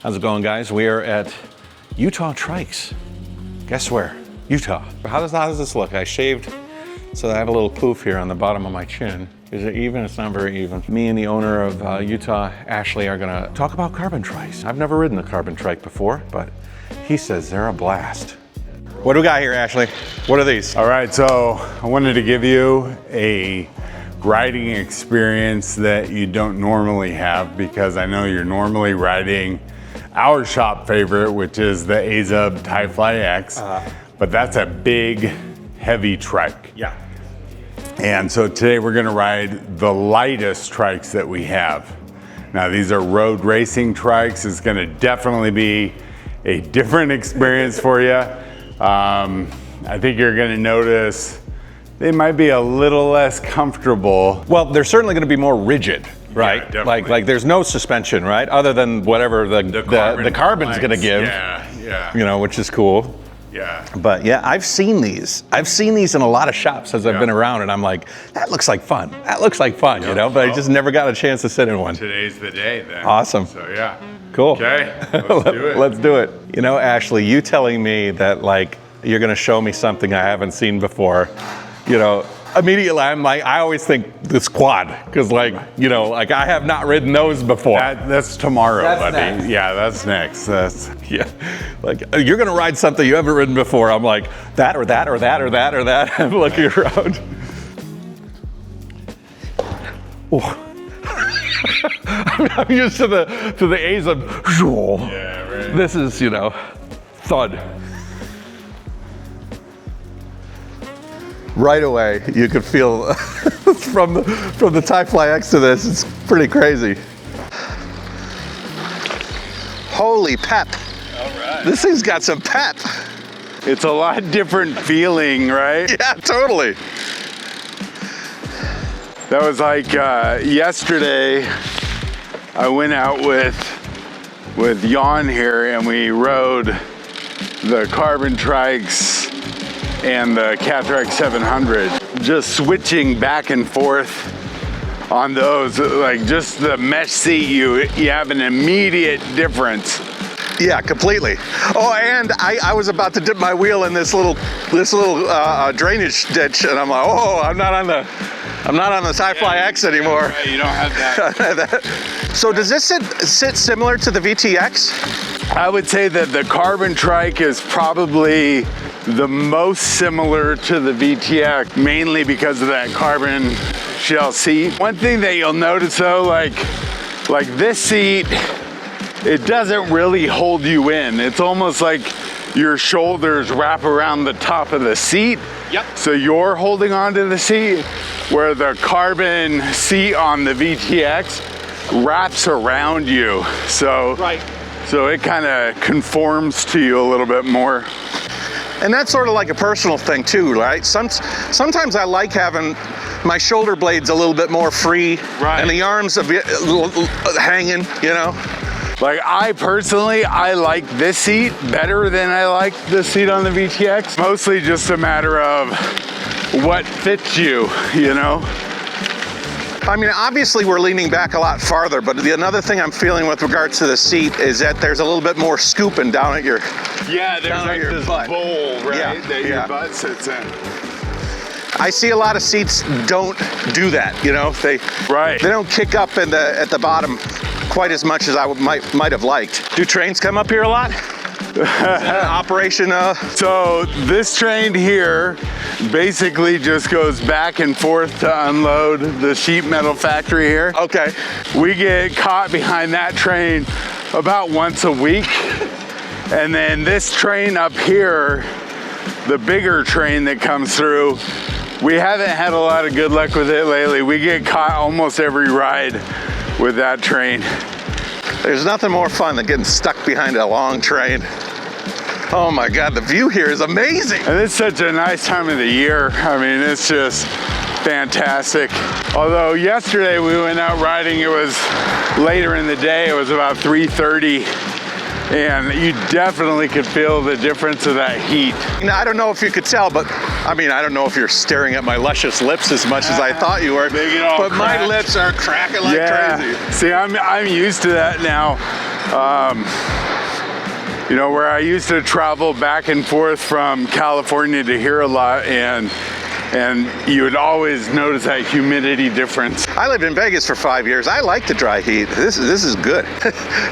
How's it going, guys? We are at Utah Trikes. Guess where? Utah. How does this look? I shaved so that I have a little poof here on the bottom of my chin. Is it even? It's not very even. Me and the owner of Utah, Ashley, are gonna talk about carbon trikes. I've never ridden a carbon trike before, but he says they're a blast. What do we got here, Ashley? What are these? All right, so I wanted to give you a riding experience that you don't normally have, because I know you're normally riding our shop favorite, which is the AZUB Pkwy X, but that's a big, heavy trike. Yeah. And so today we're gonna ride the lightest trikes that we have. Now these are road racing trikes. It's gonna definitely be a different experience for you. I think you're gonna notice they might be a little less comfortable. Well, they're certainly gonna be more rigid. Right, Yeah, like there's no suspension, right? Other than whatever the carbon's gonna give. Yeah. You know, which is cool. Yeah. But yeah, I've seen these. I've seen these in a lot of shops as I've been around, and I'm like, that looks like fun. That looks like fun, you know. But I just never got a chance to sit in one. Today's the day then. Awesome. So yeah. Cool. Okay, let's do it. Let's do it. You know, Ashley, you telling me that like you're gonna show me something I haven't seen before, you know, immediately I'm like, I always think this quad, because like, you know, like I have not ridden those before. That's tomorrow, buddy. Next. Yeah, that's next. Yeah, like you're gonna ride something you haven't ridden before. I'm like, that or that or that or that or that. I'm looking around. Oh. I'm used to the AZUB. Yeah, right. This is, you know, thud. Right away, you could feel from the Pkwy X to this, it's pretty crazy. Holy pep. All right. This thing's got some pep. It's a lot different feeling, right? Yeah, totally. That was like yesterday, I went out with Jan here and we rode the carbon trikes and the Trike 700, just switching back and forth on those, like just the mesh seat, you have an immediate difference. Yeah, completely. Oh, and I was about to dip my wheel in this little drainage ditch, and I'm like, oh, I'm not on the Pkwy X anymore. Right, you don't have that. So does this sit similar to the VTX? I would say that the carbon trike is probably the most similar to the VTX, mainly because of that carbon shell seat. One thing that you'll notice though, like this seat, it doesn't really hold you in. It's almost like your shoulders wrap around the top of the seat. Yep. So you're holding onto the seat, where the carbon seat on the VTX wraps around you. So, so it kind of conforms to you a little bit more. And that's sort of like a personal thing too, right? Sometimes I like having my shoulder blades a little bit more free, and the arms a bit hanging, you know? Like I personally, I like this seat better than I like the seat on the VTX. Mostly just a matter of what fits you, you know? I mean, obviously we're leaning back a lot farther, but another thing I'm feeling with regards to the seat is that there's a little bit more scooping down at your there's like this butt. bowl, right, that your yeah. butt sits in. I see a lot of seats don't do that, you know? They don't kick up at the bottom quite as much as I might have liked. Do trains come up here a lot? Is that an operation? So this train here basically just goes back and forth to unload the sheet metal factory here. Okay. We get caught behind that train about once a week. And then this train up here, the bigger train that comes through, we haven't had a lot of good luck with it lately. We get caught almost every ride with that train. There's nothing more fun than getting stuck behind a long train. Oh my God, the view here is amazing. And it's such a nice time of the year. I mean, it's just fantastic. Although yesterday we went out riding, it was later in the day, it was about 3:30. And you definitely could feel the difference of that heat. Now, I don't know if you could tell, but I mean, I don't know if you're staring at my luscious lips as much as I thought you were, but my lips are cracking like crazy. See, I'm used to that now. You know, where I used to travel back and forth from California to here a lot, and you would always notice that humidity difference. I lived in Vegas for 5 years. I like the dry heat. This is good.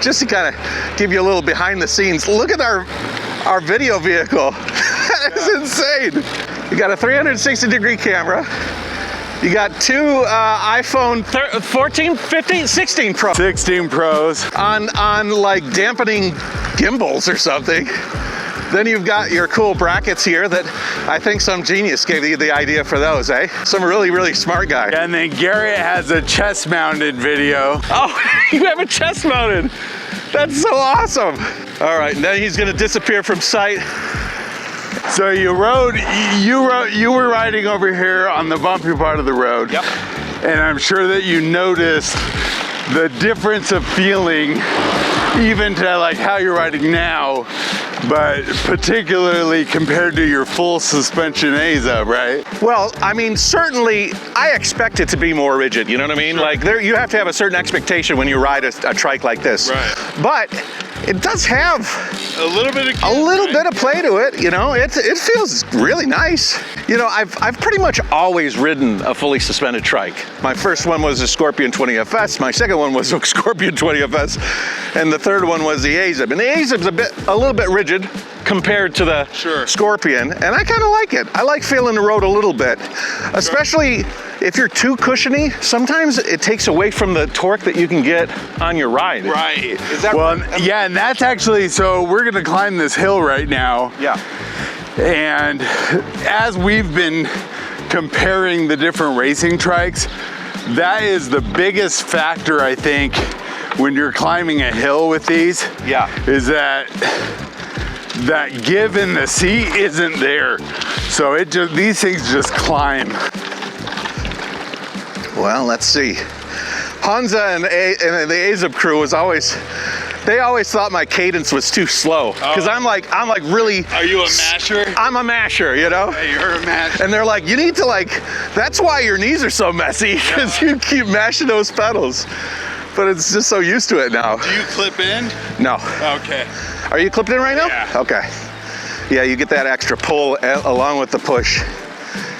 Just to kind of give you a little behind the scenes, look at our video vehicle. That is insane. You got a 360-degree camera. You got two iPhone 14, 15, 16 Pro. 16 Pros. On like dampening gimbals or something. Then you've got your cool brackets here that I think some genius gave you the idea for those, eh? Some really, really smart guy. And then Garrett has a chest-mounted video. Oh, you have a chest mounted. That's so awesome. All right, and then he's gonna disappear from sight. So you were riding over here on the bumpy part of the road. Yep. And I'm sure that you noticed the difference of feeling even to like how you're riding now, but particularly compared to your full suspension AZUB, right? Well, I mean, certainly I expect it to be more rigid, you know what I mean? Sure. Like you have to have a certain expectation when you ride a trike like this. Right. But it does have a little bit of play to it, you know. It feels really nice. You know, I've pretty much always ridden a fully suspended trike. My first one was a Scorpion 20 FS. My second one was a Scorpion 20 FS, and the third one was the AZUB. And the AZUB's a little bit rigid compared to the Scorpion, and I kind of like it. I like feeling the road a little bit, especially if you're too cushiony. Sometimes it takes away from the torque that you can get on your ride. Right. Is that right? Yeah, and that's actually, so we're gonna climb this hill right now. Yeah. And as we've been comparing the different racing trikes, that is the biggest factor, I think, when you're climbing a hill with these. Yeah. Is that give in the seat isn't there. So these things just climb. Well, let's see. Hansa and the AZUB crew they always thought my cadence was too slow. Because I'm like really. Are you a masher? I'm a masher, you know? Hey, you're a masher. And they're like, you need to that's why your knees are so messy, because you keep mashing those pedals. But it's just so used to it now. Do you clip in? No. Okay. Are you clipped in right now? Yeah. Okay. Yeah, you get that extra pull along with the push.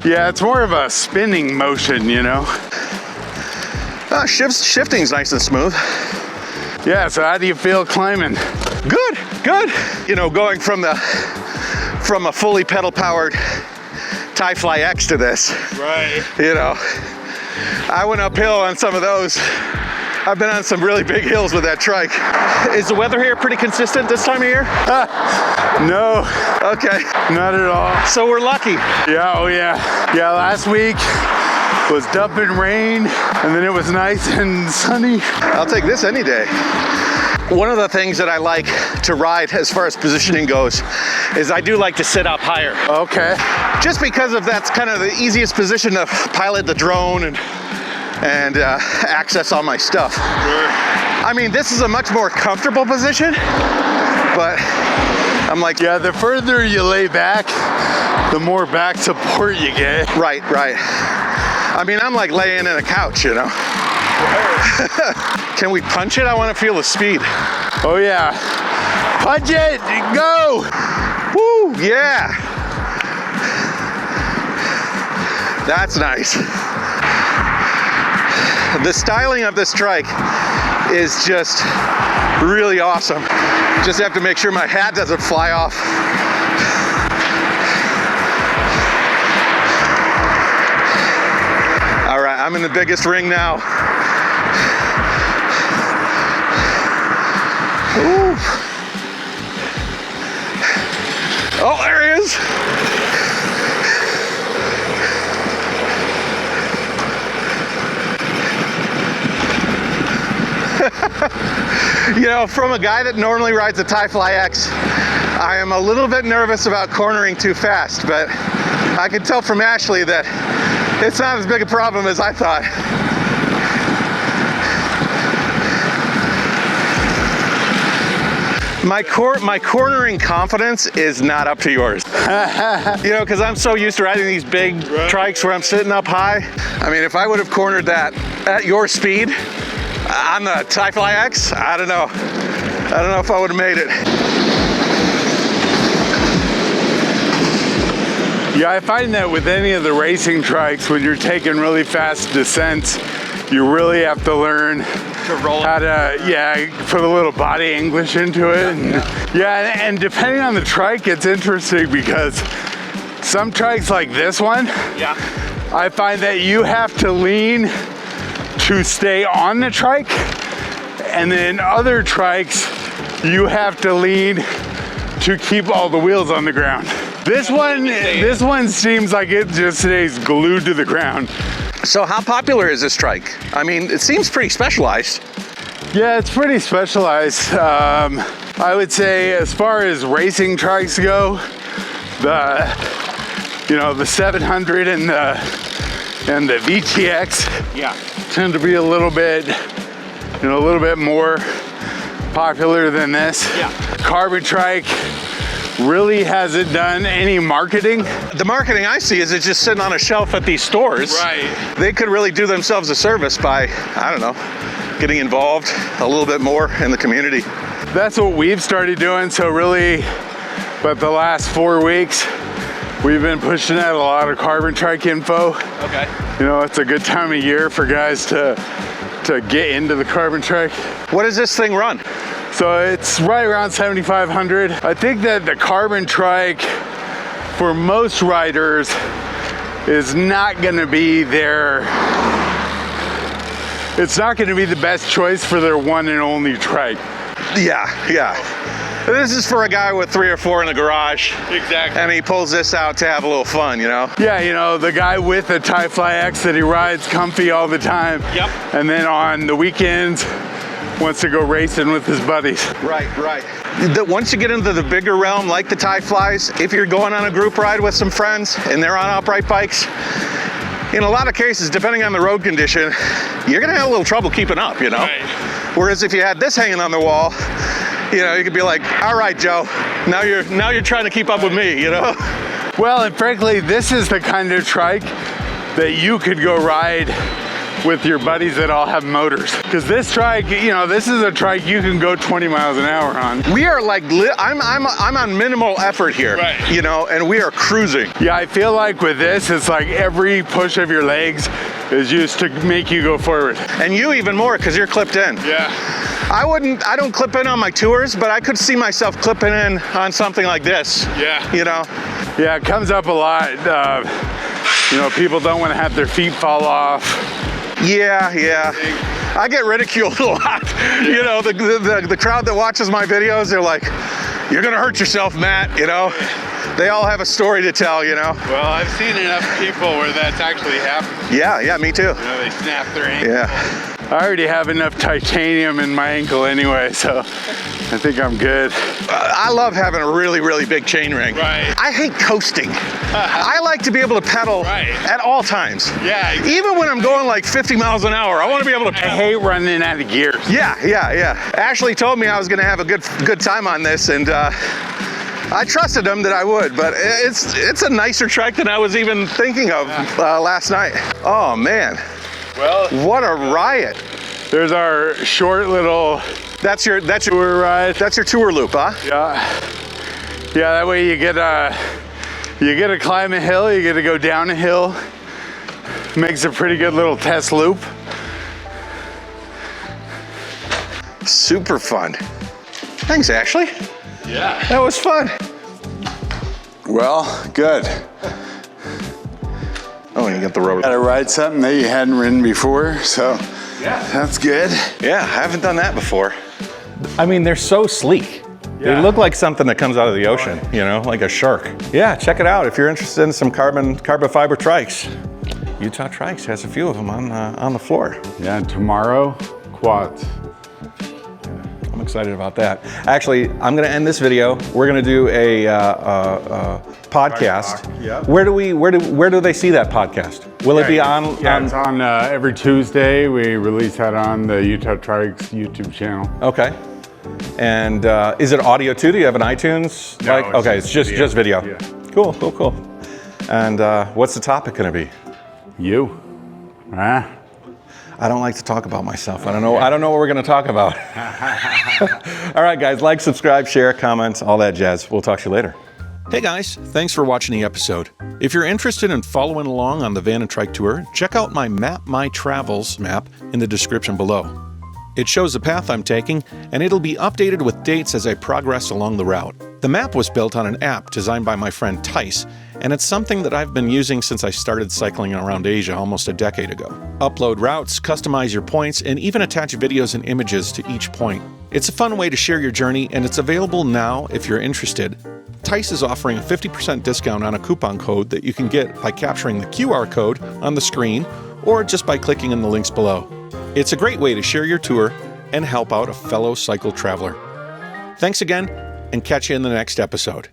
Yeah, it's more of a spinning motion, you know? Shifting's nice and smooth. Yeah, so how do you feel climbing? Good, good. You know, going from a fully pedal powered Pkwy X to this. Right. You know, I went uphill on some of those. I've been on some really big hills with that trike. Is the weather here pretty consistent this time of year? No. Okay. Not at all. So we're lucky. Yeah, oh yeah. Yeah, last week was dumping rain, and then it was nice and sunny. I'll take this any day. One of the things that I like to ride as far as positioning goes is I do like to sit up higher. Okay. Just because that's kind of the easiest position to pilot the drone and access all my stuff. Sure. I mean, this is a much more comfortable position, but I'm like... Yeah, the further you lay back, the more back support you get. Right, right. I mean, I'm like laying in a couch, you know? Can we punch it? I want to feel the speed. Oh yeah. Punch it, go! Woo, yeah. That's nice. The styling of this trike is just really awesome. Just have to make sure my hat doesn't fly off. All right, I'm in the biggest ring now. Ooh. Oh, there he is. You know, from a guy that normally rides a Pkwy X, I am a little bit nervous about cornering too fast, but I can tell from Ashley that it's not as big a problem as I thought. My cornering confidence is not up to yours. You know, because I'm so used to riding these big trikes where I'm sitting up high. I mean, if I would have cornered that at your speed on the Pkwy X, I don't know. I don't know if I would have made it. Yeah, I find that with any of the racing trikes, when you're taking really fast descents, you really have to learn how to, put a little body English into it. And depending on the trike, it's interesting because some trikes like this one, I find that you have to lean to stay on the trike, and then other trikes, you have to lean to keep all the wheels on the ground. This one seems like it just stays glued to the ground. So how popular is this trike? I mean, it seems pretty specialized. Yeah, it's pretty specialized. I would say as far as racing trikes go, the 700 and the VTX tend to be a little bit more popular than this. Carbon trike really hasn't done any marketing. The marketing I see is it's just sitting on a shelf at these stores. Right. They could really do themselves a service by, I don't know, getting involved a little bit more in the community. That's what we've started doing. So really, but the last 4 weeks, we've been pushing out a lot of carbon trike info. Okay. You know, it's a good time of year for guys to get into the carbon trike. What does this thing run? So it's right around 7,500. I think that the carbon trike for most riders is not gonna be it's not gonna be the best choice for their one and only trike. Yeah. This is for a guy with 3 or 4 in the garage. Exactly. And he pulls this out to have a little fun, you know? Yeah, you know, the guy with a Fly X that he rides comfy all the time. Yep. And then on the weekends, wants to go racing with his buddies. Right. Once you get into the bigger realm, like the Flies, if you're going on a group ride with some friends and they're on upright bikes, in a lot of cases, depending on the road condition, you're gonna have a little trouble keeping up, you know? Right. Whereas if you had this hanging on the wall, you know, you could be like, all right, Joe, now you're trying to keep up with me, you know? Well, and frankly, this is the kind of trike that you could go ride with your buddies that all have motors. Because this trike, you know, this is a trike you can go 20 miles an hour on. We are like, I'm on minimal effort here, right, you know, and we are cruising. Yeah, I feel like with this, it's like every push of your legs is used to make you go forward. And you even more, because you're clipped in. Yeah. I don't clip in on my tours, but I could see myself clipping in on something like this. Yeah. You know? Yeah, it comes up a lot. You know, people don't want to have their feet fall off. Yeah. I get ridiculed a lot. Yeah. You know, the crowd that watches my videos, they're like, you're gonna hurt yourself, Matt, you know? They all have a story to tell, you know? Well, I've seen enough people where that's actually happened. Yeah, me too. You know, they snap their ankle. Yeah. I already have enough titanium in my ankle anyway, so I think I'm good. I love having a really, really big chain ring. Right. I hate coasting. I like to be able to pedal at all times. Yeah. Exactly. Even when I'm going like 50 miles an hour, I want to be able to pedal. I hate running out of gears. Yeah. Ashley told me I was going to have a good time on this, and I trusted him that I would, but it's a nicer trike than I was even thinking of last night. Oh man. Well, what a riot. There's our short little that's your tour ride. That's your tour loop, huh? Yeah, that way you get to climb a hill, you get to go down a hill. Makes a pretty good little test loop. Super fun. Thanks, Ashley. Yeah. That was fun. Well, good. Oh, you got the rubber. Got to ride something that you hadn't ridden before, so yeah, that's good. Yeah, I haven't done that before. I mean, they're so sleek. Yeah. They look like something that comes out of the ocean, you know, like a shark. Yeah, check it out if you're interested in some carbon fiber trikes. Utah Trikes has a few of them on the floor. Yeah, and tomorrow, quads. I'm excited about that. Actually, I'm going to end this video. We're going to do a podcast. Yep. Where do they see that podcast? Will it be on? Yeah, it's on every Tuesday. We release that on the Utah Trikes YouTube channel. Okay. And is it audio too? Do you have an iTunes? No, it's just video. Yeah. Cool. And what's the topic going to be? You. I don't like to talk about myself. I don't know what we're going to talk about. All right, guys, like, subscribe, share, comment, all that jazz. We'll talk to you later. Hey guys, thanks for watching the episode. If you're interested in following along on the van and trike tour, check out my Map My Travels map in the description below. It shows the path I'm taking, and it'll be updated with dates as I progress along the route. The map was built on an app designed by my friend Tice, and it's something that I've been using since I started cycling around Asia almost a decade ago. Upload routes, customize your points, and even attach videos and images to each point. It's a fun way to share your journey, and it's available now if you're interested. Tice is offering a 50% discount on a coupon code that you can get by capturing the QR code on the screen or just by clicking in the links below. It's a great way to share your tour and help out a fellow cycle traveler. Thanks again, and catch you in the next episode.